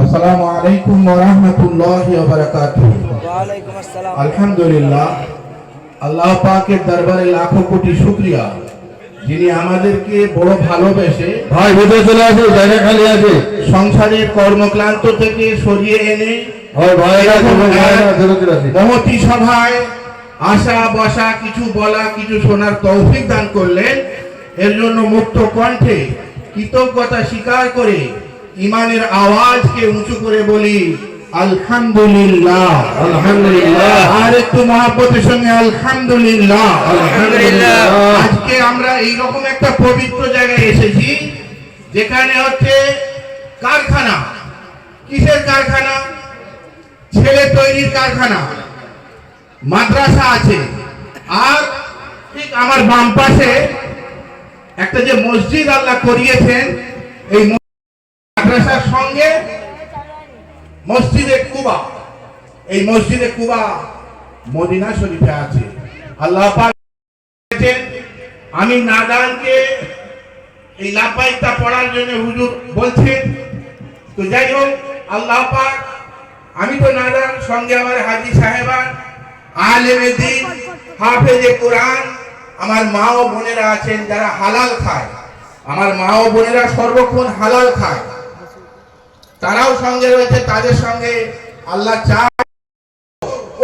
আসসালামু আলাইকুম ওয়া রাহমাতুল্লাহি ওয়া বারাকাতুহু। ওয়া আলাইকুম আসসালাম। আলহামদুলিল্লাহ, আল্লাহ পাকের দরবারে লাখো কোটি শুকরিয়া, যিনি আমাদেরকে বড় ভালোবেসে ভাই ভিতরে চলে আসে, জায়গা খালি আছে, সংসারের কর্মক্লান্ত থেকে সরিয়ে এনে মহতি সভায় আসা বসা, কিছু বলা কিছু শোনার তৌফিক দান করলেন। এর জন্য মুক্ত কণ্ঠে কৃতজ্ঞতা স্বীকার করে ইমানের আওয়াজকে উঁচু করে বলি আলহামদুলিল্লাহ, আলহামদুলিল্লাহ। আর একটু মহব্বতের সঙ্গে আলহামদুলিল্লাহ, আলহামদুলিল্লাহ। আজকে আমরা এইরকম একটা পবিত্র জায়গায় এসেছি যেখানে হচ্ছে কারখানা। কিসের কারখানা? ছেলে তৈরির কারখানা। মাদ্রাসা আছে, আর ঠিক আমার বাম পাশে একটা যে মসজিদ আল্লাহ করিয়েছেন, এই মাদ্রাসার সঙ্গে মসজিদে কুবা। এই মসজিদে কুবা মদিনা শরীফে আছে। আল্লাহ পাক বলেছেন, আমি নাদানকে এই লাপাইকটা পড়ার জন্য হুজুর বলছেন। তো যাই হোক, আল্লাহ পাক, আমি তো নাদান, সঙ্গে আমার হাজী সাহেবান, আলেমে দ্বীন, হাফেজে কোরআন, আমার মা ও বোনেরা আছেন যারা হালাল খায়। আমার মা ও বোনেরা সর্বক্ষণ হালাল খায়, তারাও সঙ্গে রয়েছে। তাদের সঙ্গে আল্লাহ চায়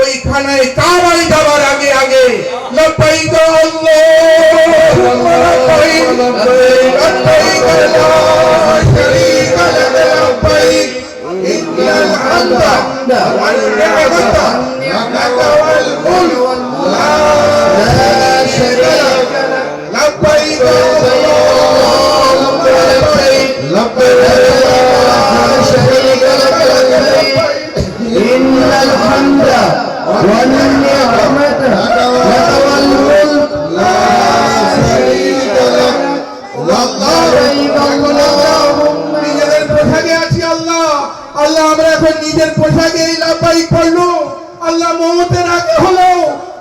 ওইখানে কাবায় যাওয়ার আগে আগে লব্বাইক আল্লাহুম্মা লব্বাইক লব্বাইক লা শারীকা লাক লব্বাইক ইন্নাল হামদা ওয়ান নি'মাতা লাক ওয়াল মুলক লা শারীকা লাক লব্বাইক আল্লাহুম্মা লব্বাইক লব্বাইক লা শারীকা লাক লব্বাইক ইন্নাল হামদা ওয়ান নি'মাতা লাক ওয়াল মুলক লা শারীকা লাক লব্বাইক আল্লাহুম্মা। নিজেদের পোশাকে আছি আল্লাহ, আল্লাহ আমরা এখন নিজের পোশাকে এই লাব্বাইক পড়লো। আল্লাহ মওতের আগে হলো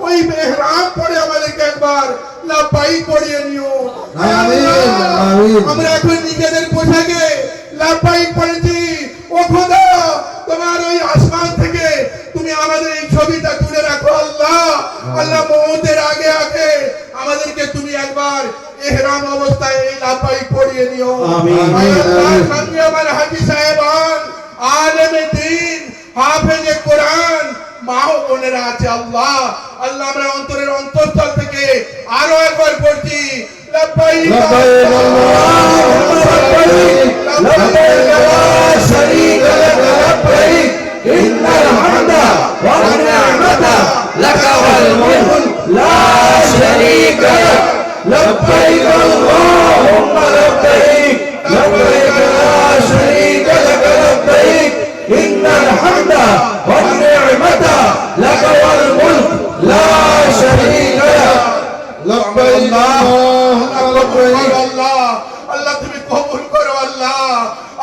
ওই ইহরাম পরে আমাদেরকে একবার লাব্বাইক পড়িয়ে নিও। আমিন আমিন। আমরা এখন নিজেদের পোশাকে লাব্বাইক পড়েছি। ও খোদা, তোমার ওই আসমান থেকে তুমি আমাদের এই ছবিটা তুলে রাখো আল্লাহ। আল্লাহ মওতের আগে আগে আমাদেরকে তুমি একবার ইহরাম অবস্থায় এই লাব্বাইক পড়িয়ে নিও। আমিন আল্লাহ সঙ্গে আমার হাজী সাহেবান, আলেমে দ্বীন, হাফেজে কোরআন, মা ও বোনেরা আছে আল্লাহ। আল্লাহ আমরা অন্তরের অন্তঃস্থল থেকে আরো একবার পড়ছি লব্বাইক লব্বাইক আল্লাহুম্মা লব্বাইক লব্বাইক লা শারীকা লাক লব্বাইক ইন্নাল হামদা ওয়ান নি'মাতা লাক ওয়াল মুলক লা শারীকা লাক লব্বাইক আল্লাহুম্মা লব্বাইক লব্বাইক লা শারীকা লাক লব্বাইক ইন্নাল হামদা ওয়ান নি'মাতা লাক ওয়াল মুলক লা শারীকা লাক লব্বাইক আল্লাহ। আল্লাহ তুমি কবুল করো আল্লাহ,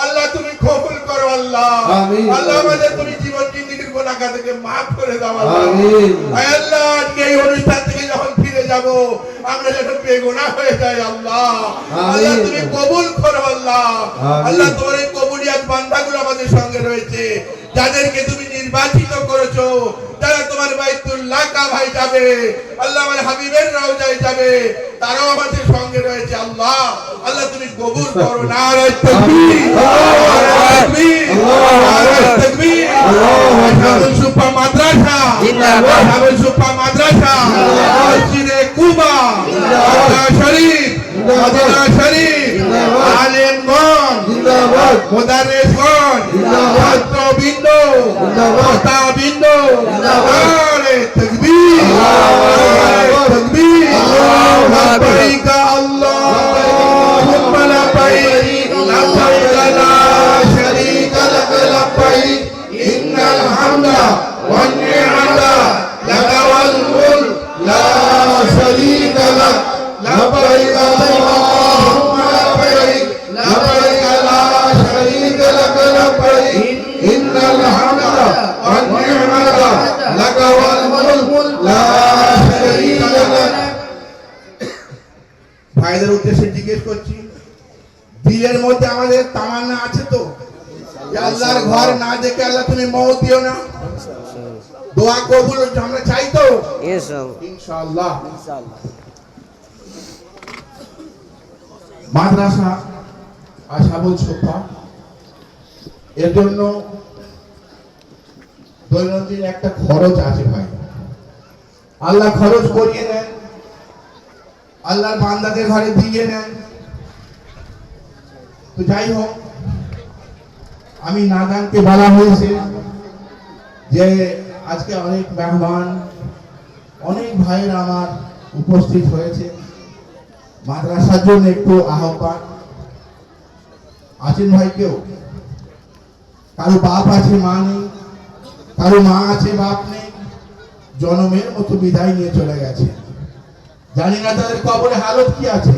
আল্লাহ তুমি কবুল করো আল্লাহ। আমিন। আল্লাহ আমাদের তুমি জীবন জিন্দেগির গুনাহ থেকে মাফ করে দাও আল্লাহ। আমিন। আয় আল্লাহ, আজকে এই অনুষ্ঠান থেকে যখন ফিরে যাব আমরা যেন বেগুনাহ হয়ে যাই আল্লাহ। আল্লাহ তুমি কবুল করো আল্লাহ। আল্লাহ তোমার এই কবুলিয়াত বান্দাগুলো আমাদের সঙ্গে রয়েছে, যাদেরকে তুমি নির্বাচিত করেছো, যারা তোমার বাইতুল্লাহ কাবায় যাবে, আল্লাহ আমার হাবিবের রওজায় যাবে, তারাও আমাদের সঙ্গে রয়েছে আল্লাহ। আল্লাহ তুমি কবুল করো। নারায়ে তাকবীর, নারায়ে তাকবীর, নারায়ে তাকবীর। শামসুল সুফা মাদ্রাসা জিন্দাবাদ, শামসুল সুফা মাদ্রাসা মসজিদে কুবা, মদিনা শরীফ, মদিনা শরীফ, আলেমগণ জিন্দাবাদ, মুদাররিসগণ জিন্দাবাদ, ছাত্রবৃন্দ জিন্দাবাদ, নারে তাকবীর, নারে তাকবীর। লব্বাইক আল্লাহুম্মা লব্বাইক লব্বাইক লা শারীকা লাক লব্বাইক ইন্নাল হামদা ওয়ান নি'মাতা লাক ওয়াল মুলক লা শারীকা লাক লব্বাইক আল্লাহুম্মা লব্বাইক লব্বাইক লা শারীকা লাক লব্বাইক ইন্নাল হামদা ওয়ান নি'মাতা লাক ওয়াল মুলক লা শারীকা লাক। ভাইদের উদ্দেশ্যে জিজ্ঞেস জিজ্ঞেস করছি, দিলের মধ্যে আমাদের তামান্না আছে তো যে আল্লাহর ঘর না দেখে আল্লাহ তুমি মওত দিও না, দোয়া কবুল আমরা চাই তো ইনশাআল্লাহ। মাদ্রাসা আশাবুল সোফা এর জন্য দৈনন্দিন একটা খরচ আছে ভাই, আল্লাহ খরচ করিয়ে নেন, আল্লাহর বান্দাদের ঘরে দিয়ে নেন। তো যাই হোক, আমি নাদানকে বলা হয়েছে যে আজকে অনেক মেহমান, অনেক ভাইয়ের আমার উপস্থিত হয়েছে, মাদ্রাসার জন্য একটু আহ্বান। আছেন ভাই কেউ? কারো বাপ আছে মা নেই, কারো মা আছে বাপ নেই, জনমের মতো বিদায় নিয়ে চলে গেছে, জানি না তাদের কবরে হালত কি আছে।